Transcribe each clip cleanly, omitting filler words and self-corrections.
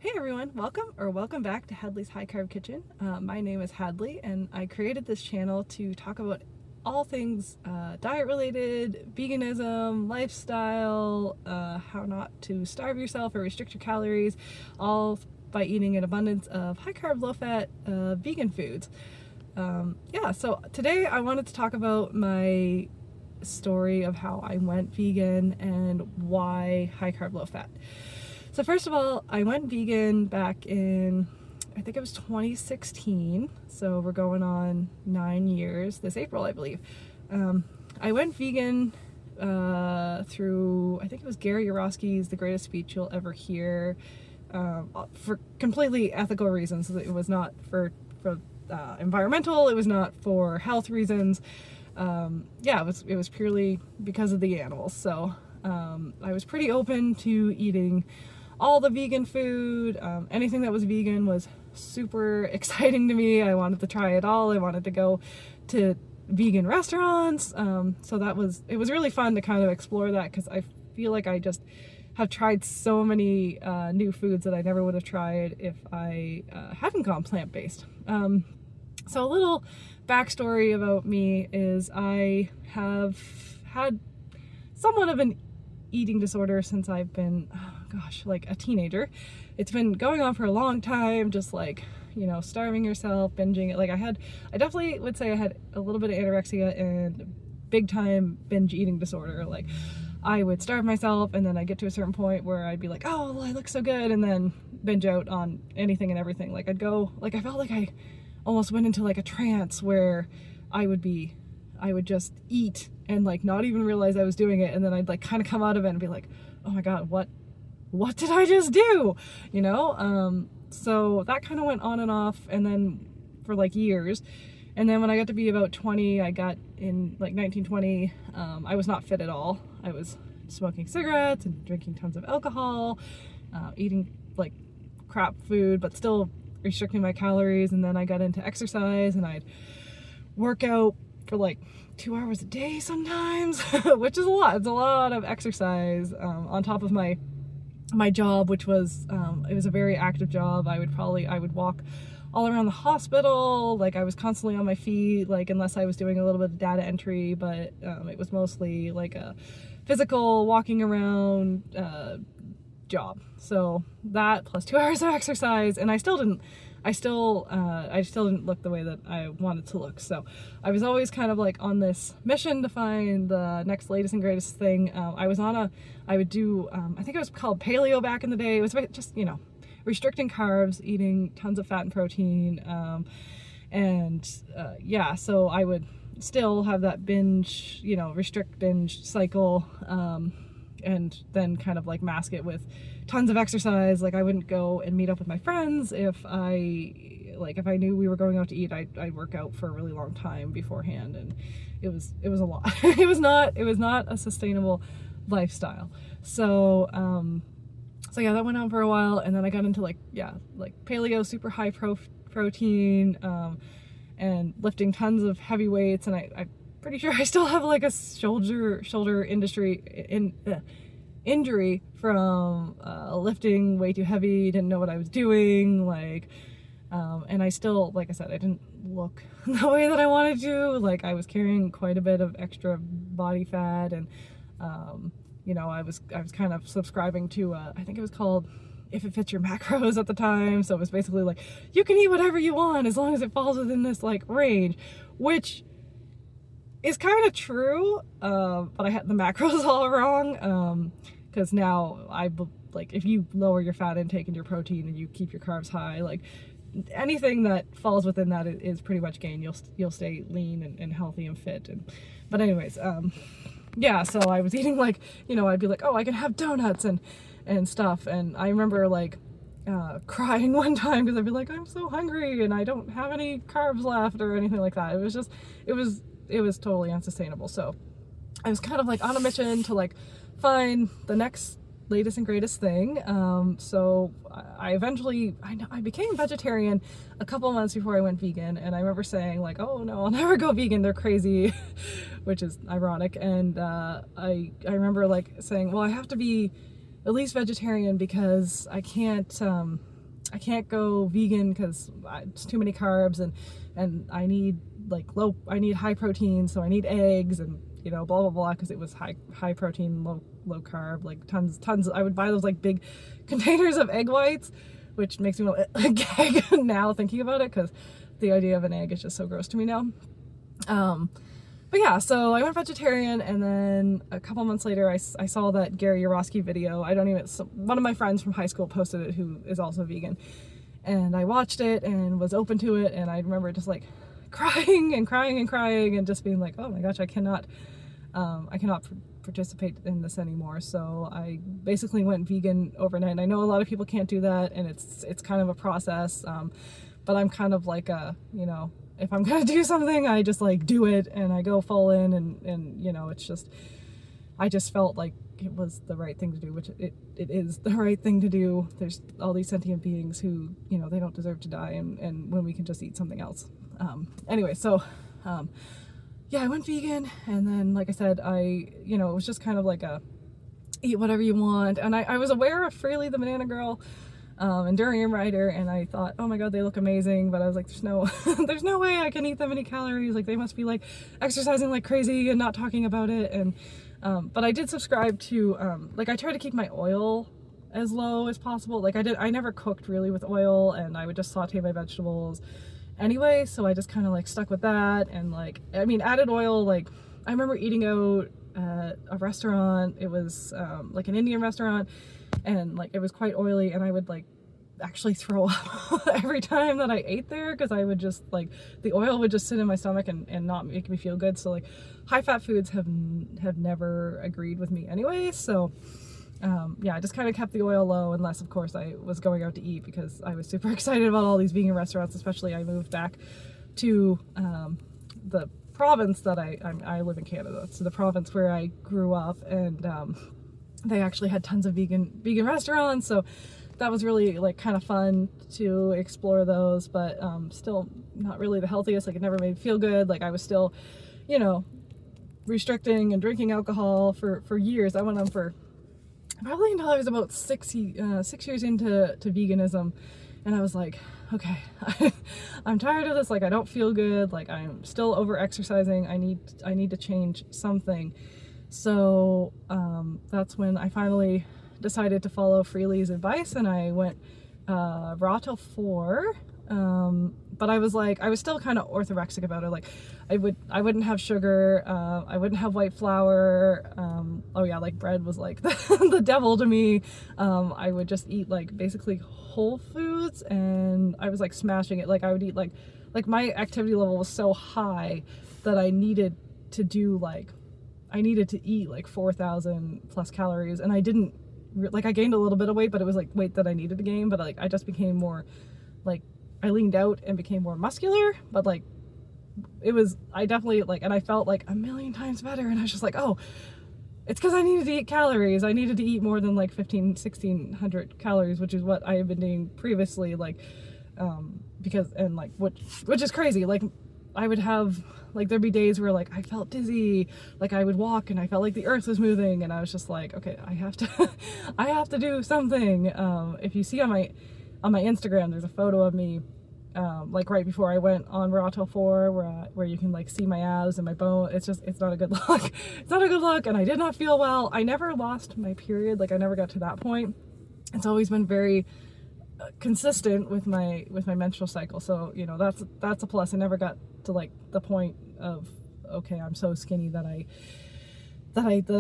Hey everyone, welcome back to Hadley's High Carb Kitchen. My name is Hadley and I created this channel to talk about all things diet related, veganism, lifestyle, how not to starve yourself or restrict your calories, all by eating an abundance of high carb, low fat, vegan foods. So today I wanted to talk about my story of how I went vegan and why high carb, low fat. So first of all, I went vegan back in, I think it was 2016. So we're going on 9 years this April, I believe. I went vegan through, I think it was Gary Yourofsky's The Greatest Speech You'll Ever Hear, for completely ethical reasons. It was not for environmental, it was not for health reasons. It was purely because of the animals. So I was pretty open to eating all the vegan food. Anything that was vegan was super exciting to me. I wanted to try it all. I wanted to go to vegan restaurants. So it was really fun to kind of explore that, because I feel like I just have tried so many new foods that I never would have tried if I hadn't gone plant-based. So a little backstory about me is I have had somewhat of an eating disorder since I've been, like a teenager. It's been going on for a long time, just like, starving yourself, binging it. Like I definitely would say I had a little bit of anorexia and big time binge eating disorder. Like I would starve myself and then I'd get to a certain point where I'd be like, oh, well, I look so good, and then binge out on anything and everything. Like I felt like I almost went into like a trance where I would just eat and like not even realize I was doing it, and then I'd like kind of come out of it and be like, oh my god, what did I just do? So that kind of went on and off, and then for like years. And then when I got to be about 20, I got in like 1920, I was not fit at all. I was smoking cigarettes and drinking tons of alcohol, eating like crap food, but still restricting my calories. And then I got into exercise, and I'd work out for like 2 hours a day sometimes, which is a lot. It's a lot of exercise on top of my job, which was it was a very active job. I would walk all around the hospital. Like I was constantly on my feet, like unless I was doing a little bit of data entry, but it was mostly like a physical walking around job. So that plus 2 hours of exercise, and I still didn't look the way that I wanted to look. So I was always kind of like on this mission to find the next latest and greatest thing. I would do, I think it was called paleo back in the day. It was just, restricting carbs, eating tons of fat and protein. So I would still have that binge, restrict binge cycle. And then kind of like mask it with tons of exercise. Like I wouldn't go and meet up with my friends if I knew we were going out to eat. I'd work out for a really long time beforehand, and it was a lot. it was not a sustainable lifestyle. So that went on for a while, and then I got into like paleo, super high protein, and lifting tons of heavy weights, and I'm pretty sure I still have like a shoulder injury from lifting way too heavy, didn't know what I was doing, and I still, like I said, I didn't look the way that I wanted to. Like I was carrying quite a bit of extra body fat, and I was kind of subscribing to I think it was called If It Fits Your Macros at the time. So it was basically like, you can eat whatever you want as long as it falls within this like range, which is kind of true, but I had the macros all wrong, because now if you lower your fat intake and your protein and you keep your carbs high, like anything that falls within that is pretty much gain. You'll stay lean and healthy and fit. But anyways, so I was eating like, I'd be like, oh, I can have donuts and stuff, and I remember like crying one time because I'd be like, I'm so hungry and I don't have any carbs left or anything like that. It was totally unsustainable. So I was kind of like on a mission to like find the next latest and greatest thing. So I eventually, I became vegetarian a couple months before I went vegan, and I remember saying like, oh no, I'll never go vegan, they're crazy, which is ironic. And I remember like saying, well, I have to be at least vegetarian because I can't I can't go vegan because it's too many carbs, and I need like I need high protein, so I need eggs, and you know, blah blah blah, because it was high protein, low carb, like tons. I would buy those like big containers of egg whites, which makes me want to gag now thinking about it, because the idea of an egg is just so gross to me now. But yeah, so I went vegetarian, and then a couple months later I saw that Gary Yourofsky video. One of my friends from high school posted it, who is also vegan, and I watched it and was open to it, and I remember just like crying and just being like, oh my gosh, I cannot participate in this anymore. So I basically went vegan overnight. And I know a lot of people can't do that, and it's kind of a process, but I'm kind of like you know, if I'm gonna do something, I just like do it, and I go full in, and you know, it's just, I just felt like it was the right thing to do, which it is the right thing to do. There's all these sentient beings who, you know, they don't deserve to die, and when we can just eat something else. Anyway, so yeah, I went vegan, and then like I said, you know, it was just kind of like a eat whatever you want, and I was aware of Freely the Banana Girl and Durian Rider, and I thought, oh my god, they look amazing, but I was like, there's no way I can eat that many calories, like they must be like exercising like crazy and not talking about it. And but I did subscribe to like, I tried to keep my oil as low as possible. Like I never cooked really with oil, and I would just saute my vegetables anyway, so I just kind of like stuck with that. And like, I mean, added oil, like I remember eating out at a restaurant. It was like an Indian restaurant, and like it was quite oily, and I would like actually throw up every time that I ate there, because I would just like, the oil would just sit in my stomach and not make me feel good. So like high fat foods have never agreed with me anyway. So yeah, I just kind of kept the oil low, unless of course I was going out to eat, because I was super excited about all these vegan restaurants. Especially I moved back to the province that I live in Canada, so the province where I grew up, and they actually had tons of vegan restaurants, so that was really like kind of fun to explore those, but still not really the healthiest. Like it never made me feel good. Like I was still, you know, restricting and drinking alcohol for years. I went on for probably until I was about 6 years into veganism, and I was like, okay, I'm tired of this. Like I don't feel good. Like I'm still over exercising. I need to change something. So that's when I finally decided to follow Freely's advice, and I went raw till 4. But I was still kind of orthorexic about it. Like I wouldn't have sugar, I wouldn't have white flour. Oh yeah, like bread was like the devil to me. I would just eat like basically whole foods, and I was like smashing it. Like I would eat like my activity level was so high that I needed to eat like 4,000 plus calories, and I didn't, like I gained a little bit of weight, but it was like weight that I needed to gain. But like I just became more like, I leaned out and became more muscular, but like I definitely like, and I felt like a million times better. And I was just like, oh, it's because I needed to eat calories. I needed to eat more than like 1,600 calories, which is what I had been doing previously. Like, because, and like, which is crazy. Like I would have, like there'd be days where like I felt dizzy, like I would walk and I felt like the earth was moving, and I was just like, okay, I have to do something. If you see on my Instagram, there's a photo of me like right before I went on raw till 4, where you can like see my abs and my bone. It's not a good look. It's not a good look, and I did not feel well. I never lost my period. Like I never got to that point. It's always been very consistent with my menstrual cycle, so you know, that's a plus. I never got to like the point of, okay, I'm so skinny that I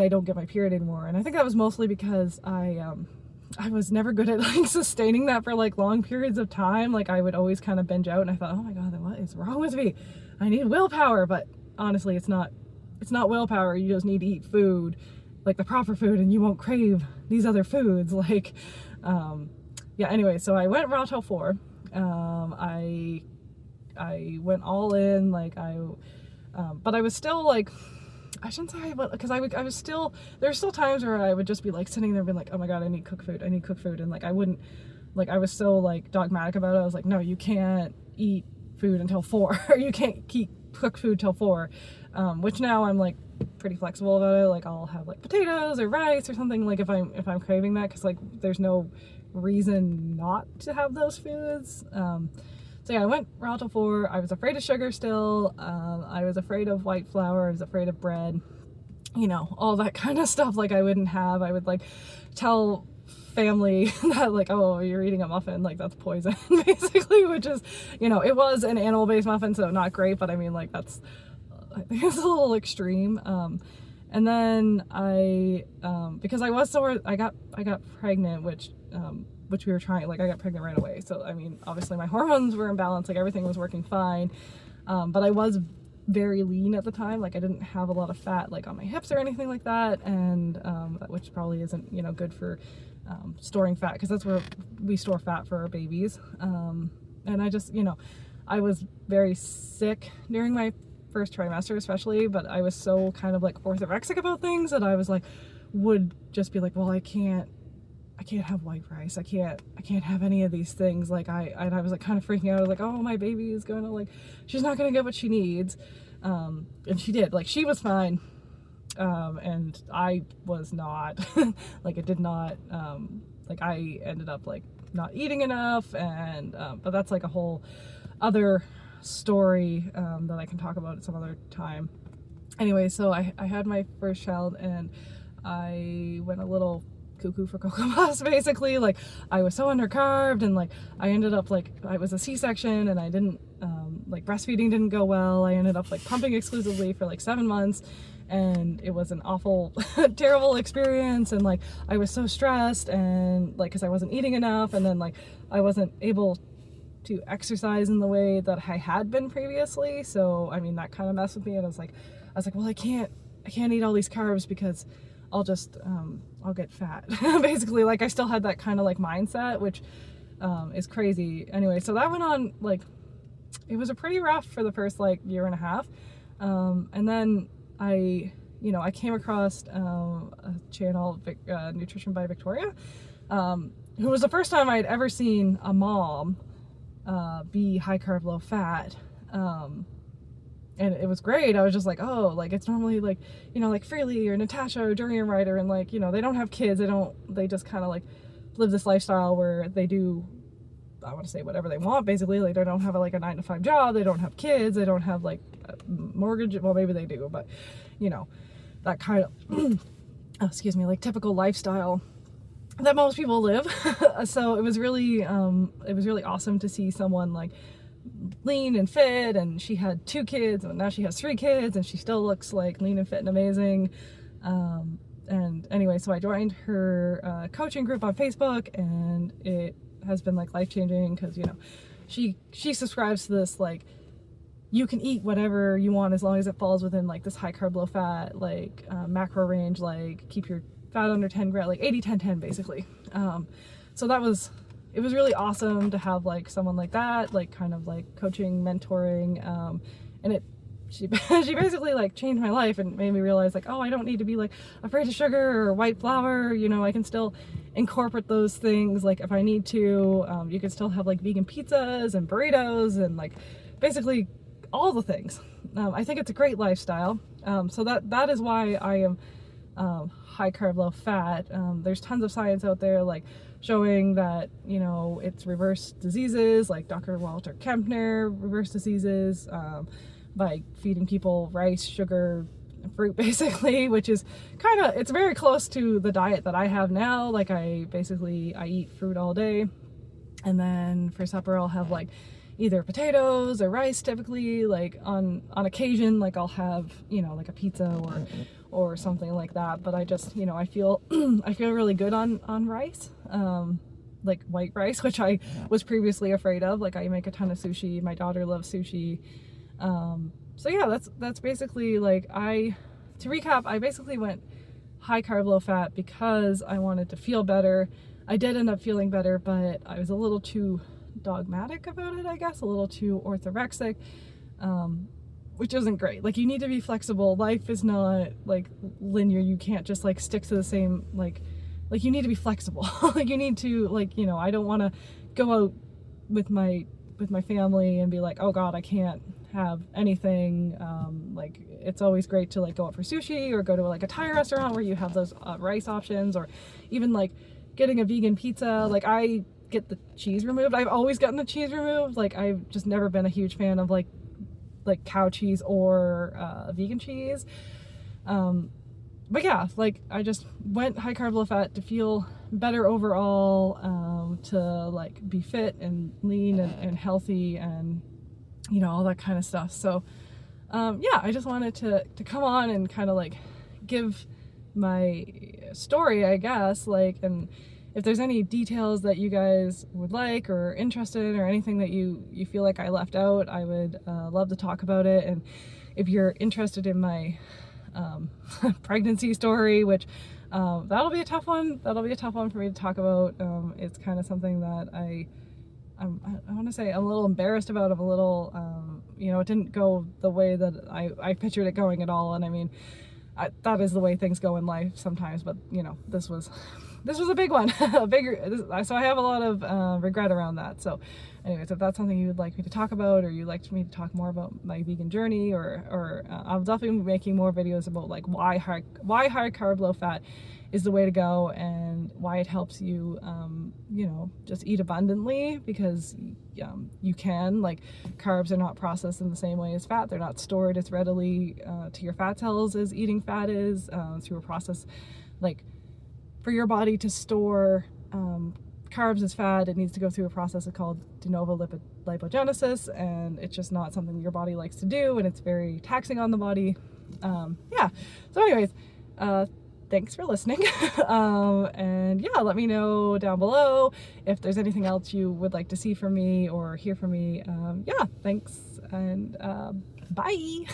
don't get my period anymore. And I think that was mostly because I was never good at like sustaining that for like long periods of time. Like I would always kind of binge out, and I thought, oh my god, what is wrong with me? I need willpower. But honestly, it's not willpower. You just need to eat food, like the proper food, and you won't crave these other foods. Like yeah, anyway, so I went raw till 4. I went all in, like but I was still like, I shouldn't say, but because I was still, there's still times where I would just be like sitting there and be like, oh my god, I need cooked food, and like I wouldn't, like I was so like dogmatic about it. I was like, no, you can't eat food until 4, or you can't keep cooked food till 4, which now I'm like pretty flexible about it. Like I'll have like potatoes or rice or something, like if I'm craving that, because like there's no reason not to have those foods. So yeah, I went raw till 4. I was afraid of sugar still. I was afraid of white flour. I was afraid of bread. You know, all that kind of stuff, like I wouldn't have. I would like tell family that like, oh, you're eating a muffin, like that's poison basically, which is, you know, it was an animal-based muffin, so not great, but I mean, like that's, I think it's a little extreme. And then because I got pregnant, which we were trying, like I got pregnant right away. So, I mean, obviously my hormones were in balance, like everything was working fine. But I was very lean at the time. Like I didn't have a lot of fat like on my hips or anything like that. And, which probably isn't, you know, good for, storing fat, because that's where we store fat for our babies. And I just, you know, I was very sick during my first trimester especially, but I was so kind of like orthorexic about things that I was like, would just be like, well, I can't have white rice. I can't have any of these things. Like I was like kind of freaking out. I was like, oh, my baby is going to like, she's not going to get what she needs. And she did, like she was fine. And I was not, like it did not, like I ended up like not eating enough, and, but that's like a whole other story, that I can talk about at some other time. Anyway, so I had my first child, and I went a little cuckoo for Cocoa Puffs, basically. Like I was so undercarbed, and like I ended up like, I was a C-section, and I didn't, like breastfeeding didn't go well. I ended up like pumping exclusively for like 7 months, and it was an awful terrible experience. And like I was so stressed, and like because I wasn't eating enough, and then like I wasn't able to exercise in the way that I had been previously. So I mean, that kind of messed with me, and I was like, well, I can't eat all these carbs because I'll just I'll get fat basically. Like I still had that kind of like mindset, which is crazy. Anyway, so that went on, like it was a pretty rough for the first like year and a half, and then I came across a channel, Nutrition by Victoria, who was the first time I'd ever seen a mom be high carb, low fat. And it was great. I was just like, oh, like it's normally like, you know, like Freely or Natasha or Durian Rider, and like, you know, they don't have kids. They just kind of like live this lifestyle where they do, I want to say whatever they want, basically. Like they don't have like a 9-to-5 job. They don't have kids. They don't have like a mortgage. Well, maybe they do, but you know, that kind of, excuse me, like typical lifestyle that most people live. So it was really awesome to see someone like lean and fit, and she had 2 kids, and now she has 3 kids, and she still looks like lean and fit and amazing. And anyway, so I joined her coaching group on Facebook, and it has been like life-changing, because you know, she subscribes to this like, you can eat whatever you want as long as it falls within like this high carb, low fat, like macro range, like keep your fat under 10 grams, like 80-10-10 basically. So it was really awesome to have like someone like that, like kind of like coaching, mentoring, and she basically like changed my life and made me realize like, oh, I don't need to be like afraid of sugar or white flour. You know, I can still incorporate those things like if I need to. You can still have like vegan pizzas and burritos and like basically all the things. I think it's a great lifestyle. So that is why I am high carb, low fat. There's tons of science out there like showing that, you know, it's reverse diseases, like Dr. Walter Kempner reverse diseases by feeding people rice, sugar, and fruit basically, which is it's very close to the diet that I have now. Like I eat fruit all day, and then for supper I'll have like either potatoes or rice typically. Like on occasion, like I'll have, you know, like a pizza or something like that. But I just, you know, I feel really good on rice, like white rice, which I was previously afraid of. Like I make a ton of sushi. My daughter loves sushi. So yeah, that's basically like to recap, I basically went high carb, low fat because I wanted to feel better. I did end up feeling better, but I was a little too dogmatic about it, I guess, a little too orthorexic, which isn't great. Like you need to be flexible. Life is not like linear. You can't just like stick to the same, like you need to be flexible. Like you need to, like, you know, I don't want to go out with my family and be like, oh God, I can't have anything. Like it's always great to like go out for sushi or go to like a Thai restaurant where you have those rice options, or even like, getting a vegan pizza. Like, I get the cheese removed. I've always gotten the cheese removed. Like, I've just never been a huge fan of like cow cheese or vegan cheese. But yeah, like, I just went high carb, low fat to feel better overall, to like be fit and lean and healthy and, you know, all that kind of stuff. So yeah, I just wanted to come on and kind of like give my story, I guess, like, and if there's any details that you guys would like or interested in, or anything that you feel like I left out, I would love to talk about it. And if you're interested in my pregnancy story, which that'll be a tough one for me to talk about. It's kind of something that I want to say I'm a little embarrassed about. I'm a little, you know, it didn't go the way that I pictured it going at all. And I mean, that is the way things go in life sometimes, but you know, this was a big one, so I have a lot of regret around that. So anyways, if that's something you would like me to talk about, or you'd like me to talk more about my vegan journey, or I'll definitely be making more videos about like why high carb, low fat is the way to go, and why it helps you, you know, just eat abundantly, because you can, like, carbs are not processed in the same way as fat. They're not stored as readily to your fat cells as eating fat is, through a process. Like, for your body to store carbs as fat, it needs to go through a process called de novo lipogenesis, and it's just not something your body likes to do, and it's very taxing on the body. Yeah, so anyways, thanks for listening. And yeah, let me know down below if there's anything else you would like to see from me or hear from me. Yeah, thanks, and bye.